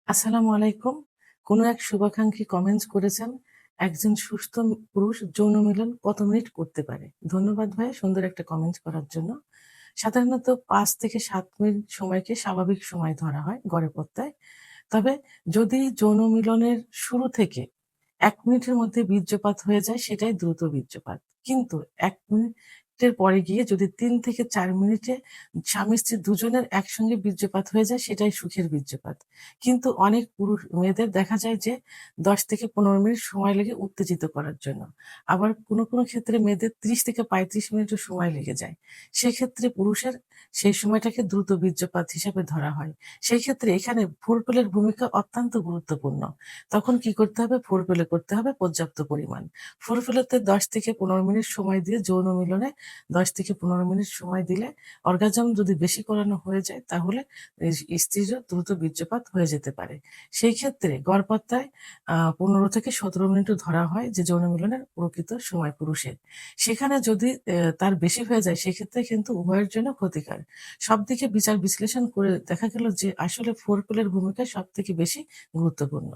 আসসালামু আলাইকুম। কোনো এক শুভাকাঙ্ক্ষী কমেন্টস করেছেন, "একজন সুস্থ পুরুষ যৌন মিলন কত মিনিট করতে পারে?" ধন্যবাদ ভাইয়া সুন্দর একটা কমেন্ট করার জন্য। সাধারণত ৫ থেকে ৭ মিনিট সময়কে স্বাভাবিক সময় ধরা হয় গড়ে পড়তায়। তবে যদি যৌন মিলনের শুরু থেকে ১ মিনিটের মধ্যে বীর্যপাত হয়ে যায় সেটাই দ্রুত বীর্যপাত। কিন্তু ১ মিনিটের পরে গিয়ে যদি ৩ থেকে ৪ মিনিটে স্বামী-স্ত্রী দুজনের একসঙ্গে বীর্যপাত হয়ে যায় সেটাই সুখের বীর্যপাত। কিন্তু অনেক মেয়েদের দেখা যায় যে ১০ থেকে ১৫ মিনিট সময় লাগে উত্তেজিত করার জন্য। আবার কোনো ক্ষেত্রে মেয়েদের ৩০ থেকে ৩৫ মিনিটও সময় লেগে যায়। সেক্ষেত্রে পুরুষের সেই সময়টাকে দ্রুত বীর্যপাত হিসেবে ধরা হয়। সেই ক্ষেত্রে এখানে ফোরপ্লের ভূমিকা অত্যন্ত গুরুত্বপূর্ণ। তখন কি করতে হবে? ফোরপ্লে করতে হবে পর্যাপ্ত পরিমাণ। ফোরপ্লেতে ১০ থেকে ১৫ মিনিট সময় দিয়ে যৌন মিলনে ১০ থেকে ১৫ মিনিট সময় দিলে অর্গাজম যদি বেশি করানো হয়ে যায় তাহলে স্ত্রীরও দ্রুত বীর্যপাত হয়ে যেতে পারে। সেই ক্ষেত্রে গড়পড়তায় ১৫ থেকে ১৭ মিনিটও ধরা হয় যে যৌন মিলনের প্রকৃত সময় পুরুষের। সেখানে যদি তার বেশি হয়ে যায় সেক্ষেত্রে কিন্তু উভয়ের জন্য ক্ষতিকর। সব দিকে বিচার বিশ্লেষণ করে দেখা গেল যে আসলে ফোরপ্লের ভূমিকা সবথেকে বেশি গুরুত্বপূর্ণ।